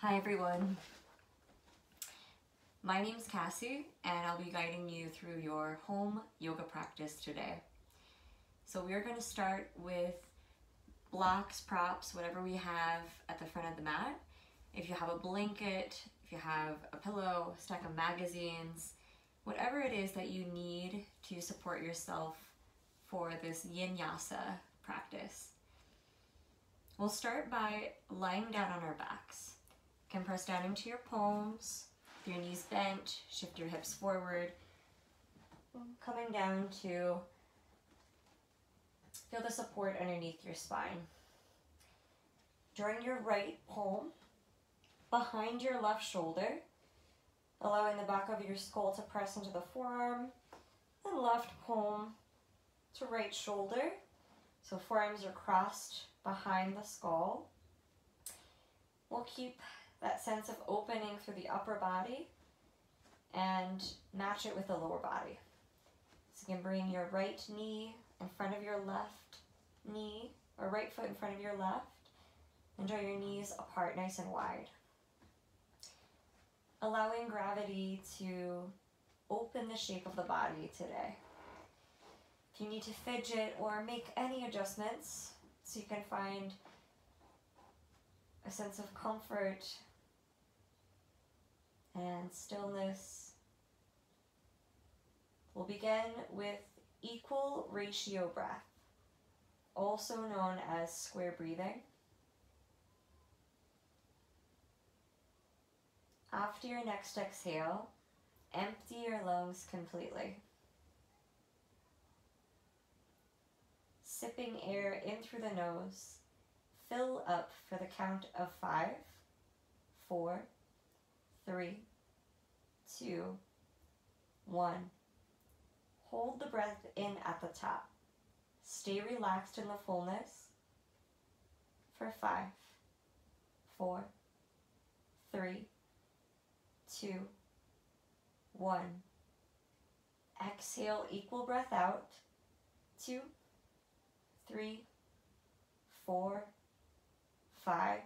Hi everyone, my name's Cassie and I'll be guiding you through your home yoga practice today. So we're going to start with blocks, props, whatever we have at the front of the mat. If you have a blanket, if you have a pillow, a stack of magazines, whatever it is that you need to support yourself for this Yinyasa practice. We'll start by lying down on our backs. You can press down into your palms, with your knees bent, shift your hips forward, coming down to feel the support underneath your spine. Drawing your right palm behind your left shoulder, allowing the back of your skull to press into the forearm, and left palm to right shoulder. So forearms are crossed behind the skull. We'll keep that sense of opening through the upper body and match it with the lower body. So you can bring your right knee in front of your left knee, or right foot in front of your left, and draw your knees apart nice and wide. Allowing gravity to open the shape of the body today. If you need to fidget or make any adjustments so you can find a sense of comfort and stillness, we'll begin with equal ratio breath, also known as square breathing. After your next exhale, empty your lungs completely. Sipping air in through the nose, fill up for the count of 5, 4, 3, 2, 1. Hold the breath in at the top. Stay relaxed in the fullness for 5, 4, 3, 2, 1. Exhale, equal breath out. 2, 3, 4, 5.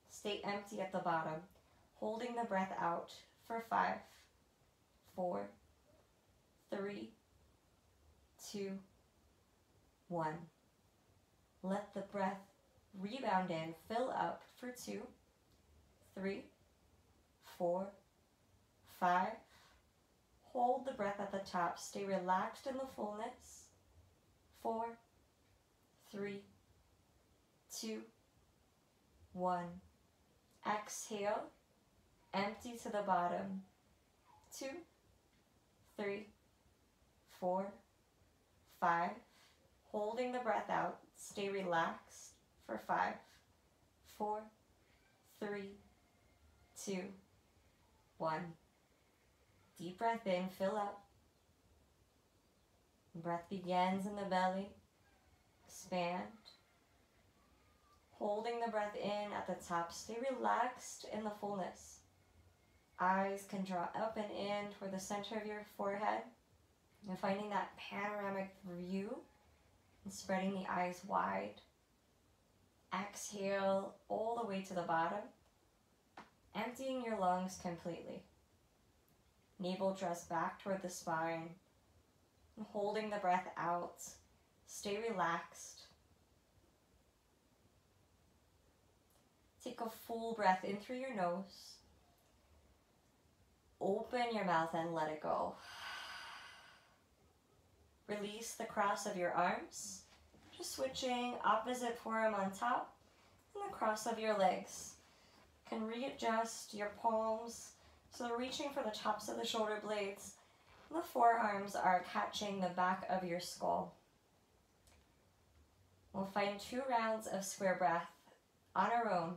Stay empty at the bottom, holding the breath out for 5, 4, 3, 2, 1. Let the breath rebound in, fill up for 2, 3, 4, 5. Hold the breath at the top, stay relaxed in the fullness. 4, 3, 2, 1. Exhale, empty to the bottom. 2, 3, 4, 5. Holding the breath out, stay relaxed for 5, 4, 3, 2, 1. Deep breath in, fill up. Breath begins in the belly. Expand. Holding the breath in at the top, stay relaxed in the fullness. Eyes can draw up and in toward the center of your forehead. And finding that panoramic view and spreading the eyes wide. Exhale all the way to the bottom, emptying your lungs completely. Navel thrust back toward the spine. And holding the breath out, stay relaxed. Take a full breath in through your nose. Open your mouth and let it go. Release the cross of your arms. Just switching opposite forearm on top and the cross of your legs. You can readjust your palms so they're reaching for the tops of the shoulder blades. And the forearms are catching the back of your skull. We'll find 2 rounds of square breath on our own.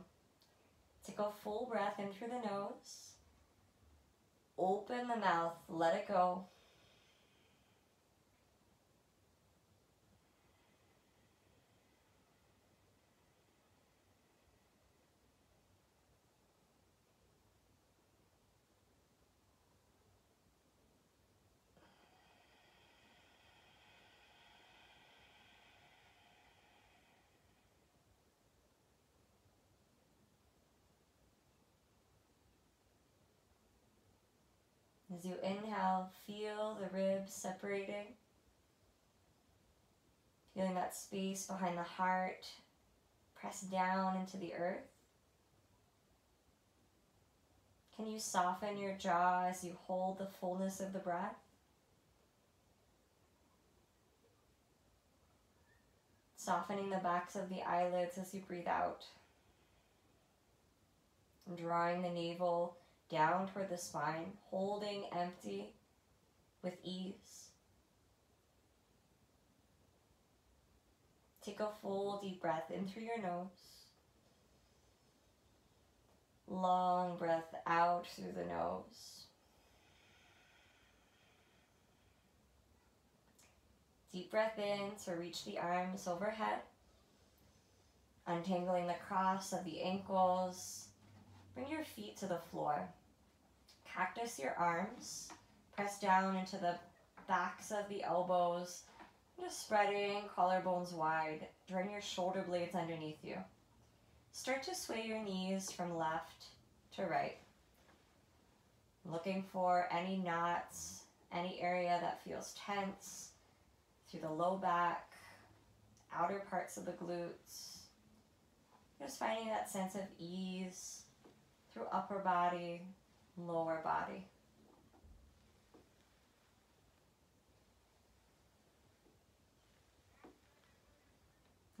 Take a full breath in through the nose. Open the mouth, let it go. As you inhale, feel the ribs separating. Feeling that space behind the heart press down into the earth. Can you soften your jaw as you hold the fullness of the breath? Softening the backs of the eyelids as you breathe out. And drawing the navel down toward the spine, holding empty with ease. Take a full deep breath in through your nose. Long breath out through the nose. Deep breath in to reach the arms overhead. Untangling the cross of the ankles. Bring your feet to the floor. Cactus your arms. Press down into the backs of the elbows. Just spreading collarbones wide. Drawing your shoulder blades underneath you. Start to sway your knees from left to right. Looking for any knots, any area that feels tense through the low back, outer parts of the glutes. Just finding that sense of ease through upper body, lower body.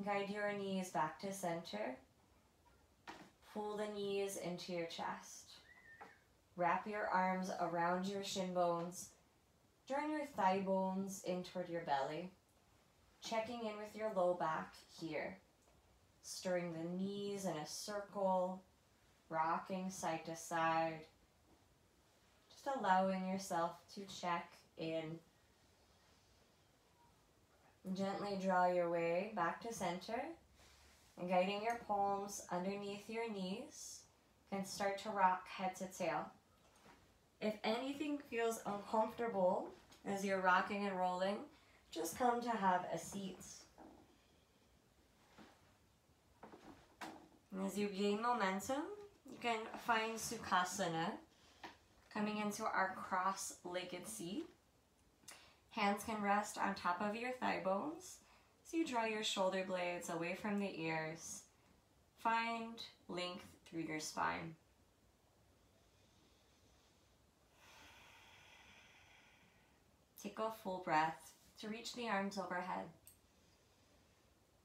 Guide your knees back to center. Pull the knees into your chest. Wrap your arms around your shin bones. Drawing your thigh bones in toward your belly. Checking in with your low back here. Stirring the knees in a circle. Rocking side to side. Just allowing yourself to check in. Gently draw your way back to center. And guiding your palms underneath your knees, you can start to rock head to tail. If anything feels uncomfortable as you're rocking and rolling, just come to have a seat. And as you gain momentum, you can find Sukhasana, coming into our cross-legged seat. Hands can rest on top of your thigh bones. So you draw your shoulder blades away from the ears. Find length through your spine. Take a full breath to reach the arms overhead.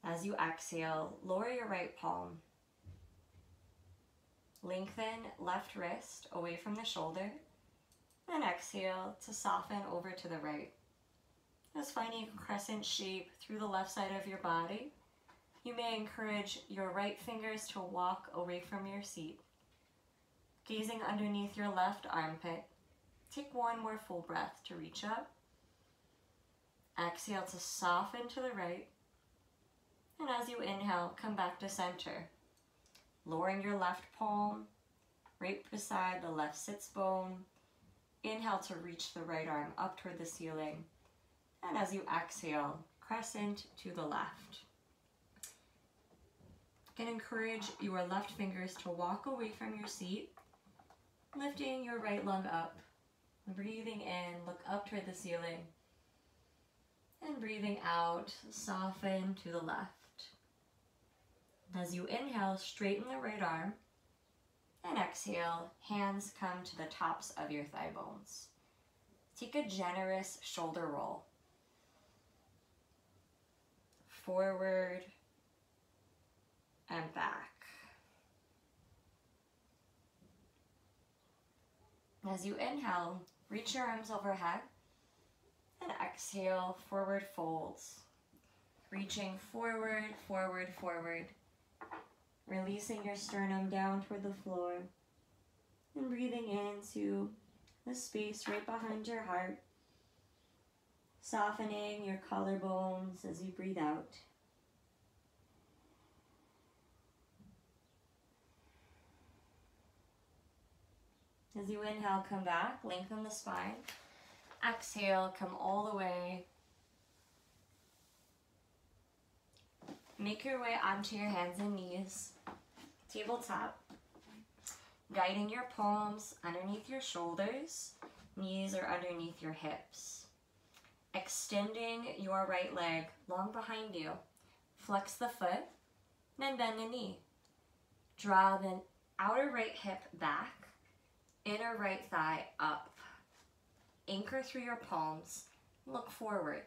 As you exhale, lower your right palm. Lengthen left wrist away from the shoulder. And exhale to soften over to the right. Just finding a crescent shape through the left side of your body. You may encourage your right fingers to walk away from your seat. Gazing underneath your left armpit. Take one more full breath to reach up. Exhale to soften to the right. And as you inhale, come back to center. Lowering your left palm right beside the left sits bone. Inhale to reach the right arm up toward the ceiling. And as you exhale, crescent to the left. You can encourage your left fingers to walk away from your seat, lifting your right lung up. Breathing in, look up toward the ceiling. And breathing out, soften to the left. As you inhale, straighten the right arm. And exhale, hands come to the tops of your thigh bones. Take a generous shoulder roll. Forward and back. As you inhale, reach your arms overhead and exhale, forward folds. Reaching forward, forward, forward. Releasing your sternum down toward the floor and breathing into the space right behind your heart. Softening your collarbones as you breathe out. As you inhale, come back, lengthen the spine. Exhale, come all the way. Make your way onto your hands and knees. Tabletop. Guiding your palms underneath your shoulders. Knees are underneath your hips. Extending your right leg long behind you. Flex the foot, then bend the knee. Draw the outer right hip back, inner right thigh up. Anchor through your palms, look forward.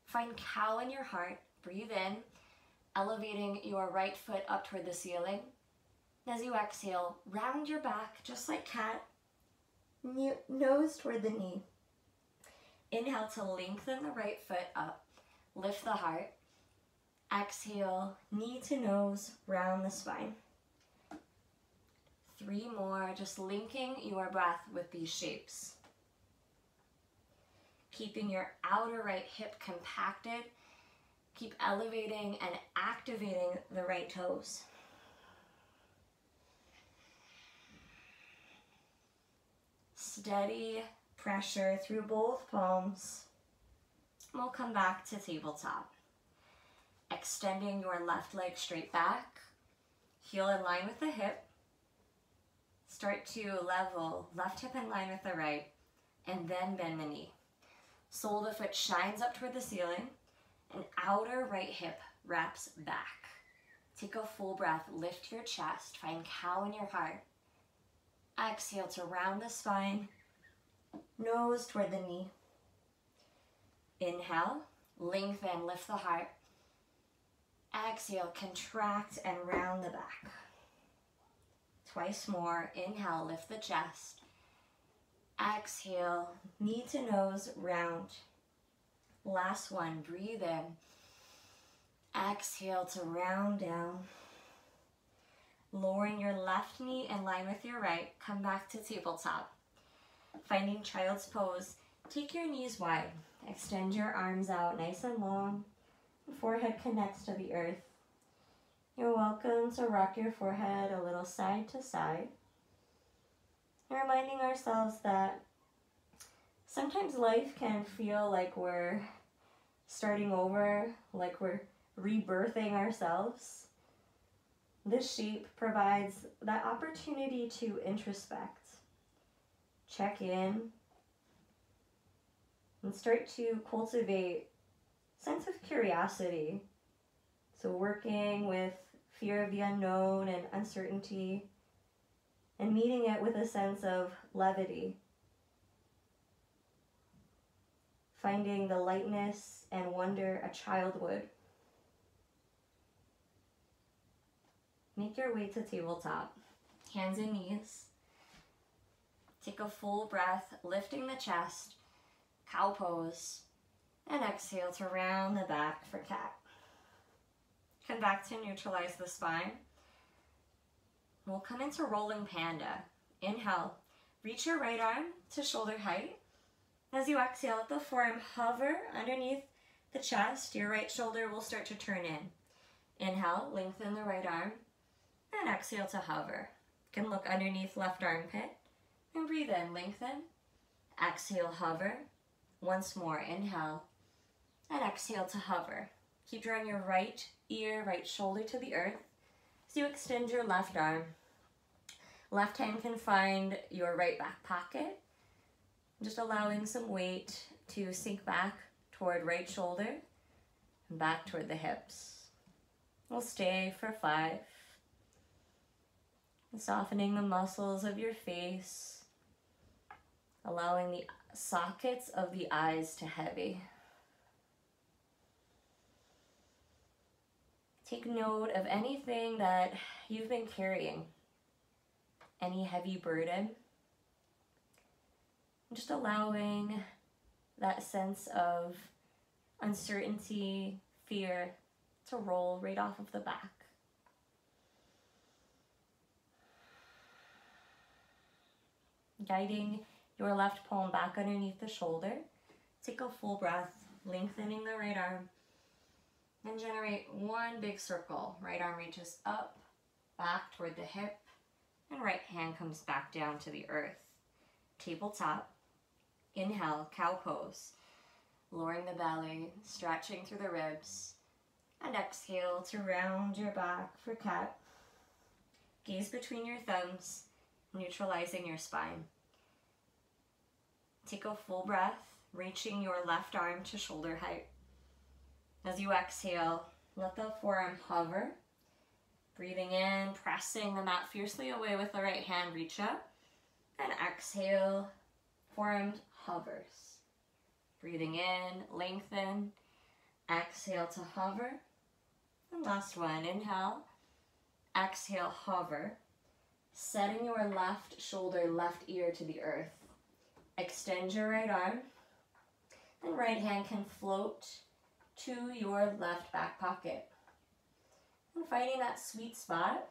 Find cow in your heart, breathe in, elevating your right foot up toward the ceiling. As you exhale, round your back just like cat, nose toward the knee. Inhale to lengthen the right foot up, lift the heart. Exhale, knee to nose, round the spine. 3 more, just linking your breath with these shapes. Keeping your outer right hip compacted. Keep elevating and activating the right toes. Steady pressure through both palms. We'll come back to tabletop. Extending your left leg straight back. Heel in line with the hip. Start to level left hip in line with the right, and then bend the knee. Sole of the foot shines up toward the ceiling, and outer right hip wraps back. Take a full breath, lift your chest, find cow in your heart. Exhale to round the spine, nose toward the knee. Inhale, lengthen, lift the heart. Exhale, contract and round the back. Twice more. Inhale, lift the chest. Exhale, knee to nose, round. Last one, breathe in. Exhale to round down. Lowering your left knee in line with your right, come back to tabletop. Finding child's pose, take your knees wide. Extend your arms out nice and long. Forehead connects to the earth. You're welcome to rock your forehead a little side to side. Reminding ourselves that sometimes life can feel like we're starting over, like we're rebirthing ourselves. This shape provides that opportunity to introspect, check in, and start to cultivate a sense of curiosity. So working with fear of the unknown and uncertainty, and meeting it with a sense of levity. Finding the lightness and wonder a child would. Make your way to tabletop. Hands and knees. Take a full breath, lifting the chest, cow pose, and exhale to round the back for cat. Come back to neutralize the spine. We'll come into rolling panda. Inhale, reach your right arm to shoulder height. As you exhale, let the forearm hover underneath the chest. Your right shoulder will start to turn in. Inhale, lengthen the right arm, and exhale to hover. You can look underneath left armpit, and breathe in, lengthen. Exhale, hover. Once more, inhale, and exhale to hover. Keep drawing your right ear, right shoulder to the earth as you extend your left arm. Left hand can find your right back pocket. Just allowing some weight to sink back toward right shoulder and back toward the hips. We'll stay for 5. Softening the muscles of your face, allowing the sockets of the eyes to heavy. Take note of anything that you've been carrying, any heavy burden. Just allowing that sense of uncertainty, fear to roll right off of the back. Guiding your left palm back underneath the shoulder. Take a full breath, lengthening the right arm. And generate one big circle. Right arm reaches up, back toward the hip, and right hand comes back down to the earth. Tabletop. Inhale, cow pose. Lowering the belly, stretching through the ribs. And exhale to round your back for cat. Gaze between your thumbs, neutralizing your spine. Take a full breath, reaching your left arm to shoulder height. As you exhale, let the forearm hover. Breathing in, pressing the mat fiercely away with the right hand, reach up. And exhale, forearm hovers. Breathing in, lengthen. Exhale to hover. And last one, inhale. Exhale, hover. Setting your left shoulder, left ear to the earth. Extend your right arm. And right hand can float to your left back pocket. And finding that sweet spot.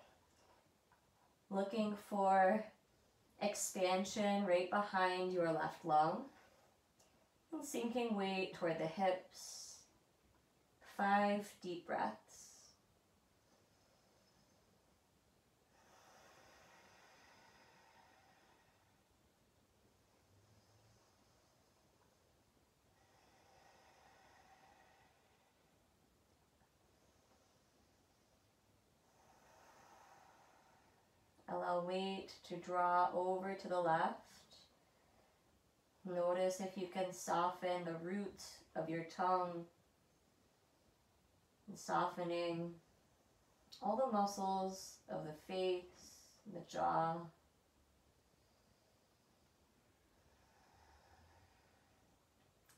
Looking for expansion right behind your left lung. And sinking weight toward the hips. 5 deep breaths. Allow weight to draw over to the left. Notice if you can soften the root of your tongue. And softening all the muscles of the face, the jaw.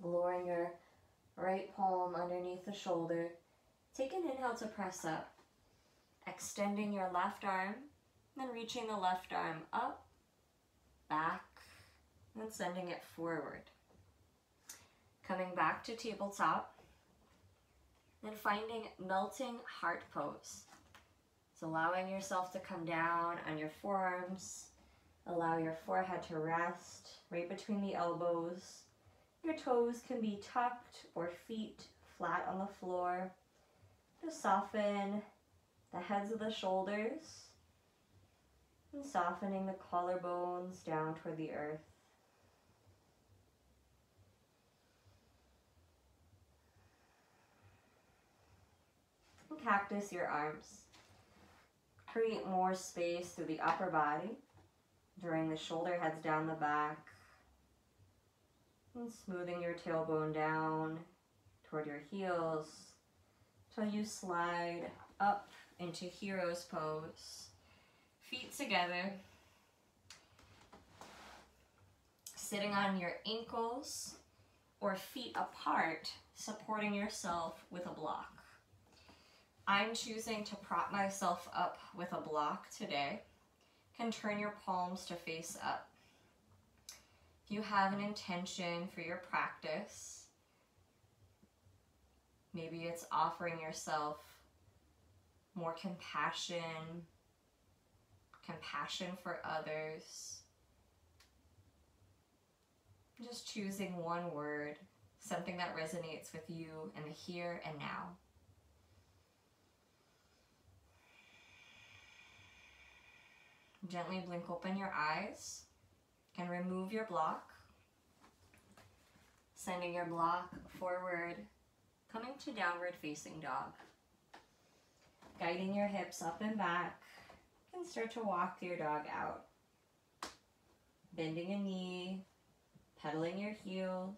Lowering your right palm underneath the shoulder. Take an inhale to press up. Extending your left arm. Then reaching the left arm up, back, and sending it forward. Coming back to tabletop, and finding melting heart pose. So allowing yourself to come down on your forearms. Allow your forehead to rest right between the elbows. Your toes can be tucked or feet flat on the floor. Just soften the heads of the shoulders. And softening the collarbones down toward the earth. And cactus your arms. Create more space through the upper body. Drawing the shoulder heads down the back. And smoothing your tailbone down toward your heels. Till you slide up into hero's pose. Feet together, sitting on your ankles or feet apart, supporting yourself with a block. I'm choosing to prop myself up with a block today. Can turn your palms to face up. If you have an intention for your practice, maybe it's offering yourself more compassion for others. Just choosing one word, something that resonates with you in the here and now. Gently blink open your eyes and remove your block. Sending your block forward, coming to downward facing dog. Guiding your hips up and back. And start to walk your dog out. Bending a knee, pedaling your heels.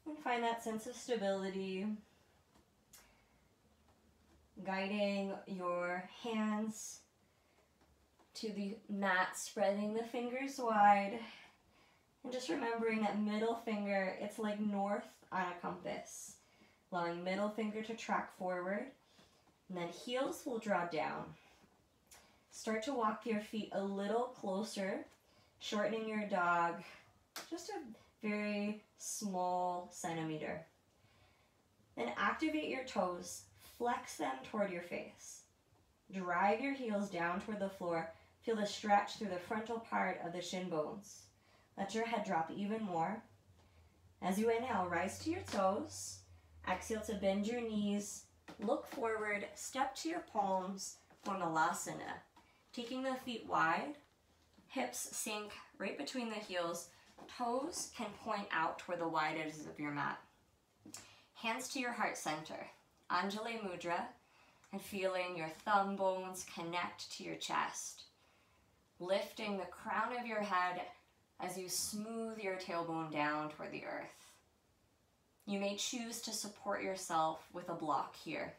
And find that sense of stability. Guiding your hands to the mat, spreading the fingers wide. And just remembering that middle finger, it's like north on a compass. Allowing middle finger to track forward. And then heels will draw down. Start to walk your feet a little closer, shortening your dog just a very small centimeter. Then activate your toes, flex them toward your face. Drive your heels down toward the floor. Feel the stretch through the frontal part of the shin bones. Let your head drop even more. As you inhale, rise to your toes. Exhale to bend your knees. Look forward, step to your palms, form Malasana. Taking the feet wide, hips sink right between the heels, toes can point out toward the wide edges of your mat. Hands to your heart center, Anjali Mudra, and feeling your thumb bones connect to your chest. Lifting the crown of your head as you smooth your tailbone down toward the earth. You may choose to support yourself with a block here.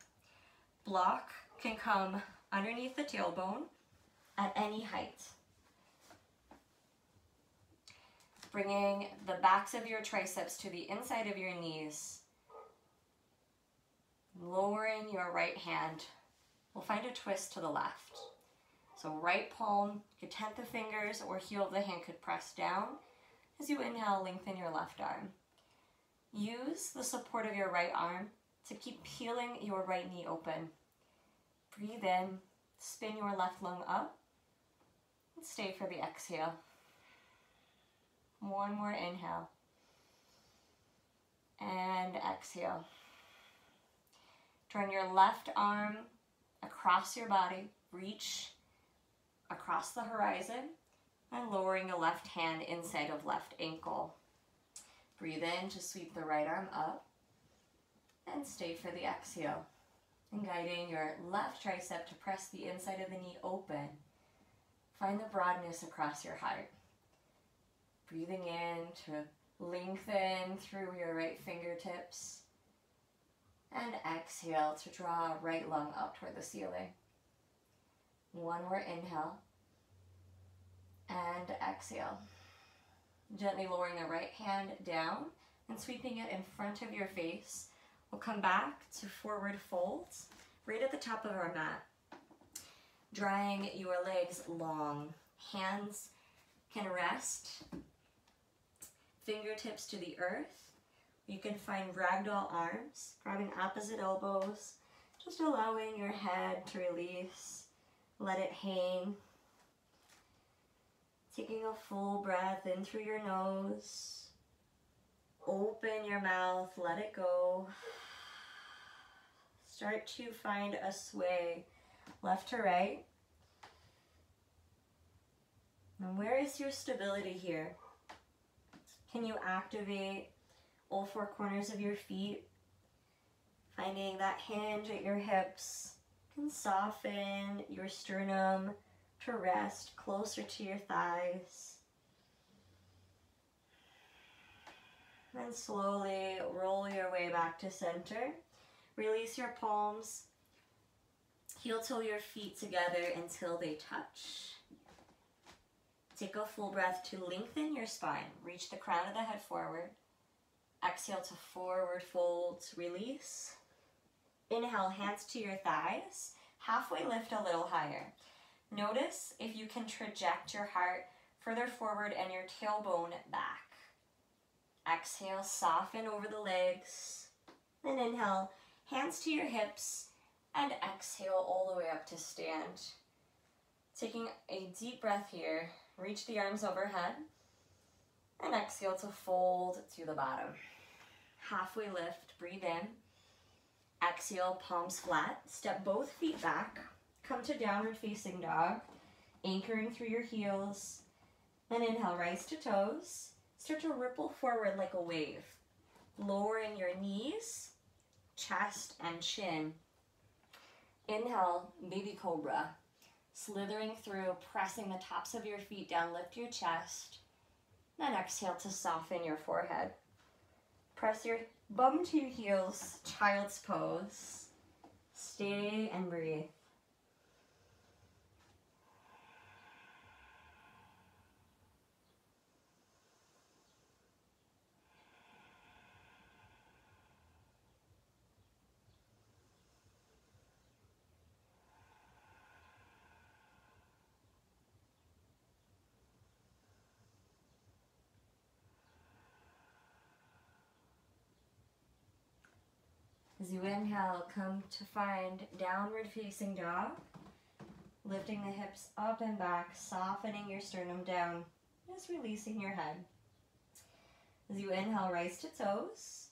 Block can come underneath the tailbone at any height. Bringing the backs of your triceps to the inside of your knees. Lowering your right hand. We'll find a twist to the left. So right palm, your tenth of fingers or heel of the hand could press down. As you inhale, lengthen your left arm. Use the support of your right arm to keep peeling your right knee open. Breathe in, spin your left lung up, and stay for the exhale. One more inhale. And exhale. Drawing your left arm across your body, reach across the horizon, and lowering the left hand inside of left ankle. Breathe in to sweep the right arm up, and stay for the exhale. And guiding your left tricep to press the inside of the knee open. Find the broadness across your heart. Breathing in to lengthen through your right fingertips. And exhale to draw right lung up toward the ceiling. One more inhale. And exhale. Gently lowering the right hand down and sweeping it in front of your face. We'll come back to forward folds right at the top of our mat. Drawing your legs long. Hands can rest. Fingertips to the earth. You can find ragdoll arms, grabbing opposite elbows, just allowing your head to release. Let it hang. Taking a full breath in through your nose. Open your mouth, let it go. Start to find a sway left to right. And where is your stability here? Can you activate all four corners of your feet? Finding that hinge at your hips can soften your sternum to rest closer to your thighs. Then slowly roll your way back to center. Release your palms. Heel toe your feet together until they touch. Take a full breath to lengthen your spine. Reach the crown of the head forward. Exhale to forward fold, release. Inhale, hands to your thighs. Halfway lift a little higher. Notice if you can traject your heart further forward and your tailbone back. Exhale, soften over the legs. Then inhale, hands to your hips, and exhale all the way up to stand. Taking a deep breath here, reach the arms overhead, and exhale to fold to the bottom. Halfway lift, breathe in. Exhale, palms flat. Step both feet back. Come to downward facing dog, anchoring through your heels. Then inhale, rise to toes. Start to ripple forward like a wave, lowering your knees, chest, and chin. Inhale, baby cobra. Slithering through, pressing the tops of your feet down, lift your chest. Then exhale to soften your forehead. Press your bum to your heels, child's pose. Stay and breathe. As you inhale, come to find downward facing dog, lifting the hips up and back, softening your sternum down, just releasing your head. As you inhale, rise to toes,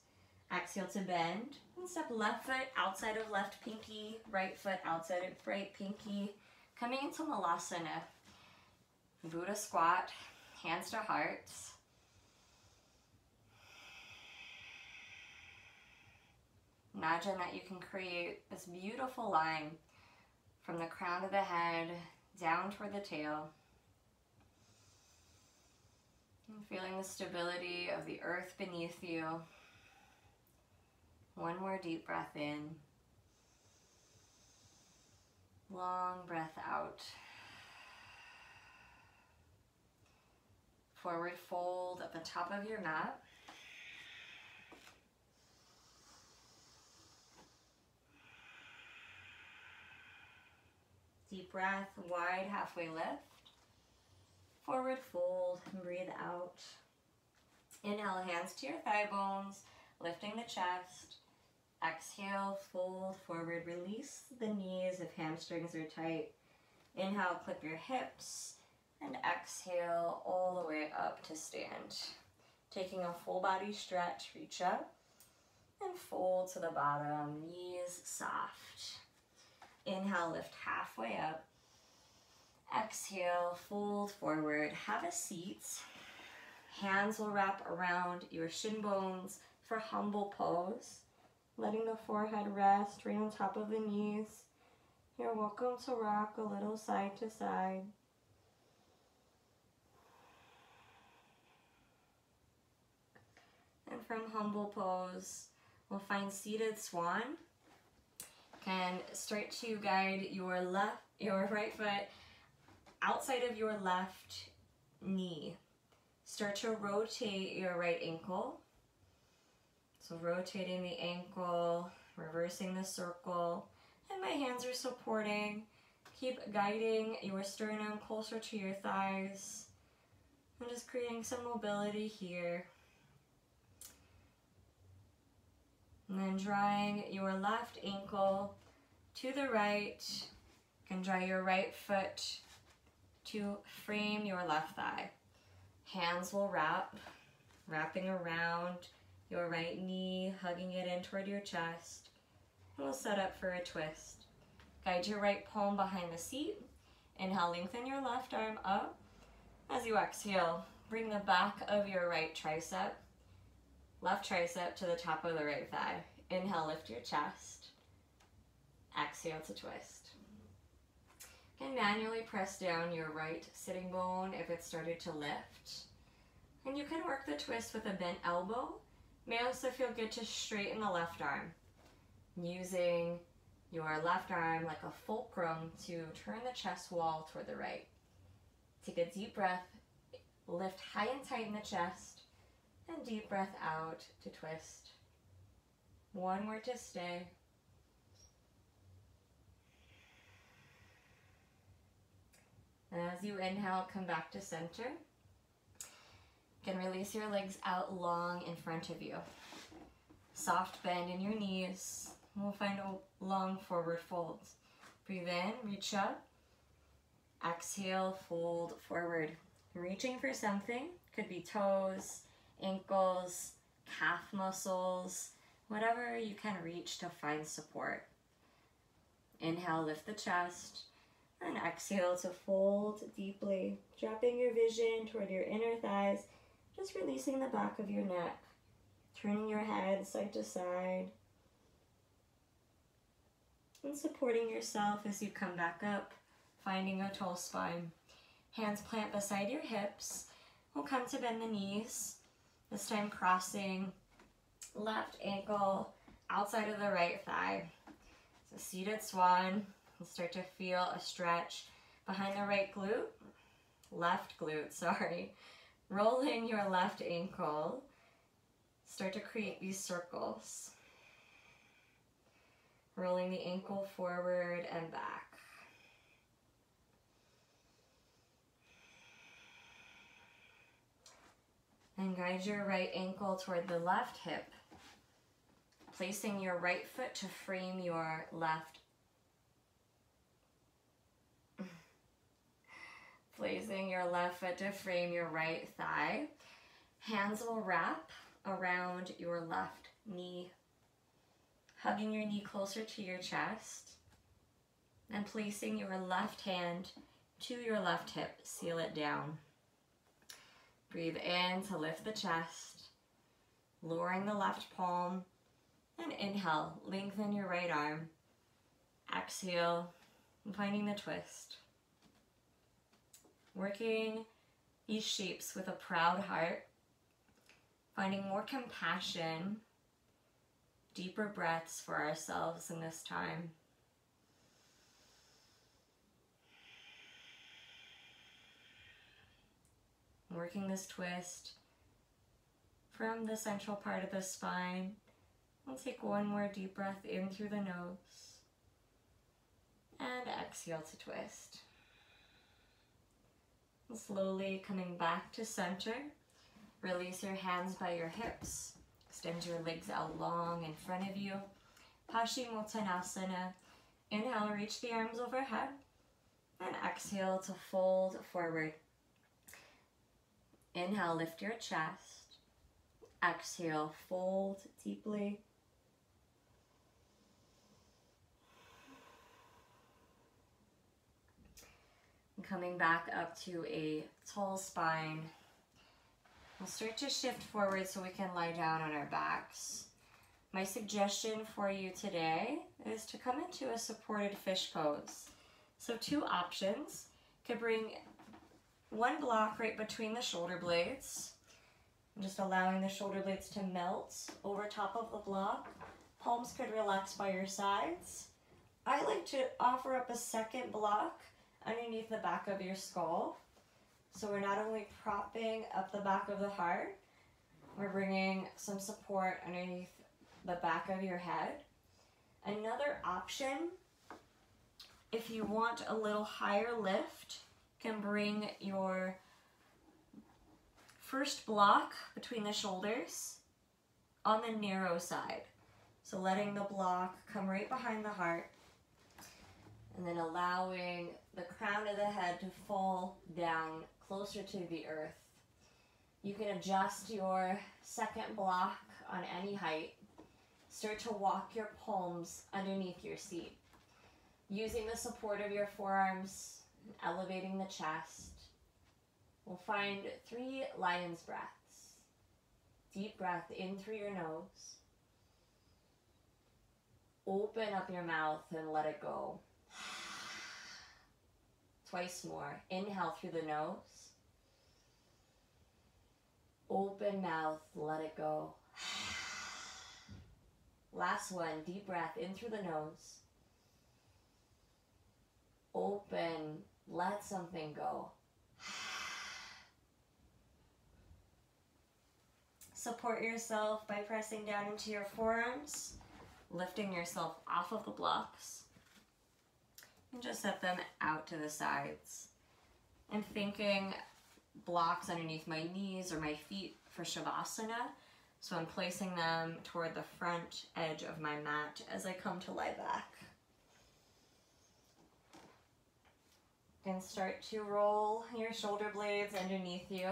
exhale to bend, and step left foot outside of left pinky, right foot outside of right pinky, coming into Malasana, Buddha squat, hands to heart. Imagine that you can create this beautiful line from the crown of the head down toward the tail. And feeling the stability of the earth beneath you. One more deep breath in. Long breath out. Forward fold at the top of your mat. Deep breath, wide halfway lift. Forward fold and breathe out. Inhale, hands to your thigh bones, lifting the chest. Exhale, fold forward, release the knees if hamstrings are tight. Inhale, clip your hips, and exhale all the way up to stand. Taking a full body stretch, reach up and fold to the bottom, knees soft. Inhale, lift halfway up. Exhale, fold forward, have a seat. Hands will wrap around your shin bones for humble pose. Letting the forehead rest right on top of the knees. You're welcome to rock a little side to side. And from humble pose, we'll find seated swan. Can start to guide your right foot outside of your left knee. Start to rotate your right ankle. So rotating the ankle, reversing the circle, and my hands are supporting. Keep guiding your sternum closer to your thighs. I'm just creating some mobility here. And then drawing your left ankle to the right. You can draw your right foot to frame your left thigh. Hands will wrapping around your right knee, hugging it in toward your chest. And we'll set up for a twist. Guide your right palm behind the seat. Inhale, lengthen your left arm up. As you exhale, bring the back of your right tricep, left tricep to the top of the right thigh. Inhale, lift your chest. Exhale to twist. And manually press down your right sitting bone if it started to lift. And you can work the twist with a bent elbow. May also feel good to straighten the left arm. Using your left arm like a fulcrum to turn the chest wall toward the right. Take a deep breath, lift high and tight in the chest, and deep breath out to twist. One more to stay. And as you inhale, come back to center. You can release your legs out long in front of you. Soft bend in your knees. We'll find a long forward fold. Breathe in, reach up. Exhale, fold forward. Reaching for something. Could be toes, ankles, calf muscles, whatever you can reach to find support. Inhale, lift the chest. And exhale to fold deeply. Dropping your vision toward your inner thighs. Just releasing the back of your neck. Turning your head side to side. And supporting yourself as you come back up. Finding a tall spine. Hands plant beside your hips. We'll come to bend the knees. This time crossing left ankle outside of the right thigh. So seated swan. And start to feel a stretch behind the right glute. Left glute, sorry. Rolling your left ankle. Start to create these circles. Rolling the ankle forward and back. And guide your right ankle toward the left hip. Placing your right foot to frame your left. Placing your left foot to frame your right thigh. Hands will wrap around your left knee. Hugging your knee closer to your chest. And placing your left hand to your left hip. Seal it down. Breathe in to lift the chest. Lowering the left palm. And inhale, lengthen your right arm. Exhale, and finding the twist. Working these shapes with a proud heart, finding more compassion, deeper breaths for ourselves in this time. Working this twist from the central part of the spine. We'll take one more deep breath in through the nose and exhale to twist. And slowly coming back to center, release your hands by your hips. Extend your legs out long in front of you. Paschimottanasana. Inhale, reach the arms overhead. And exhale to fold forward. Inhale, lift your chest. Exhale, fold deeply. And coming back up to a tall spine. We'll start to shift forward so we can lie down on our backs. My suggestion for you today is to come into a supported fish pose. So 2 options. You could bring one block right between the shoulder blades, just allowing the shoulder blades to melt over top of the block. Palms could relax by your sides. I like to offer up a second block underneath the back of your skull. So we're not only propping up the back of the heart, we're bringing some support underneath the back of your head. Another option, if you want a little higher lift, can bring your first block between the shoulders on the narrow side. So letting the block come right behind the heart and then allowing the crown of the head to fall down closer to the earth. You can adjust your second block on any height. Start to walk your palms underneath your seat. Using the support of your forearms, elevating the chest. We'll find 3 lion's breaths. Deep breath in through your nose. Open up your mouth and let it go. Twice more. Inhale through the nose. Open mouth, let it go. Last one, deep breath in through the nose. Open, let something go. Support yourself by pressing down into your forearms, lifting yourself off of the blocks. And just set them out to the sides. I'm thinking blocks underneath my knees or my feet for Shavasana. So I'm placing them toward the front edge of my mat as I come to lie back. And start to roll your shoulder blades underneath you,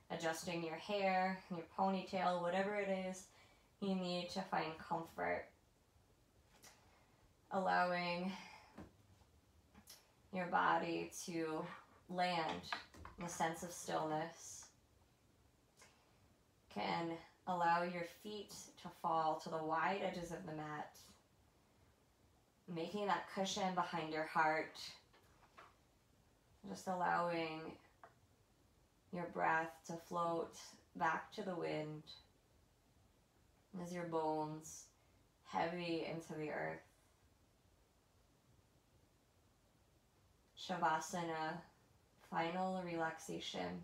adjusting your hair, your ponytail, whatever it is you need to find comfort. Allowing your body to land in a sense of stillness. Can allow your feet to fall to the wide edges of the mat, making that cushion behind your heart. Just allowing your breath to float back to the wind as your bones heavy into the earth. Shavasana, final relaxation.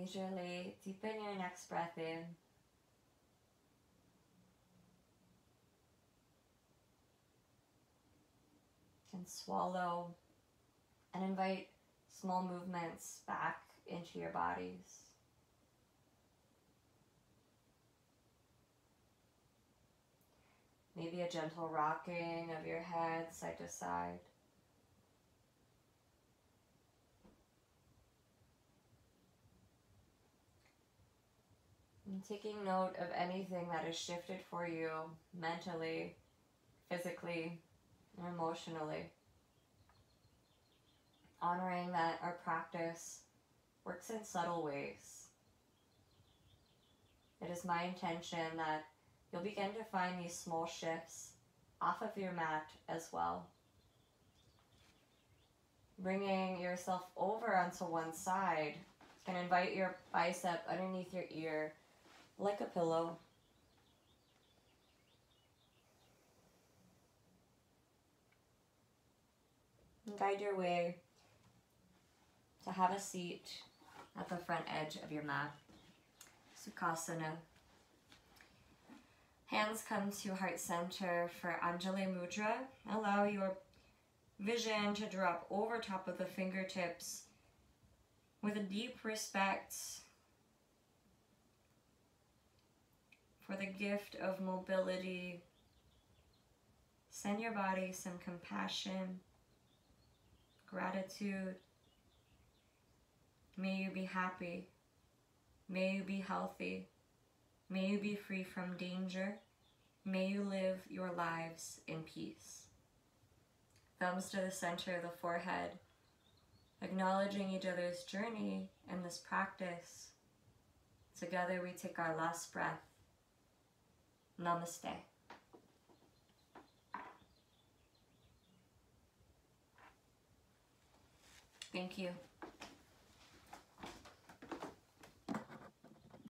Leisurely deepen your next breath in. And swallow and invite small movements back into your bodies. Maybe a gentle rocking of your head side to side. And taking note of anything that has shifted for you mentally, physically, or emotionally. Honoring that our practice works in subtle ways. It is my intention that you'll begin to find these small shifts off of your mat as well. Bringing yourself over onto one side can invite your bicep underneath your ear like a pillow. And guide your way to have a seat at the front edge of your mat. Sukhasana. Hands come to heart center for Anjali Mudra. Allow your vision to drop over top of the fingertips with a deep respect for the gift of mobility. Send your body some compassion, gratitude. May you be happy. May you be healthy. May you be free from danger. May you live your lives in peace. Thumbs to the center of the forehead, acknowledging each other's journey in this practice. Together we take our last breath. Namaste. Thank you.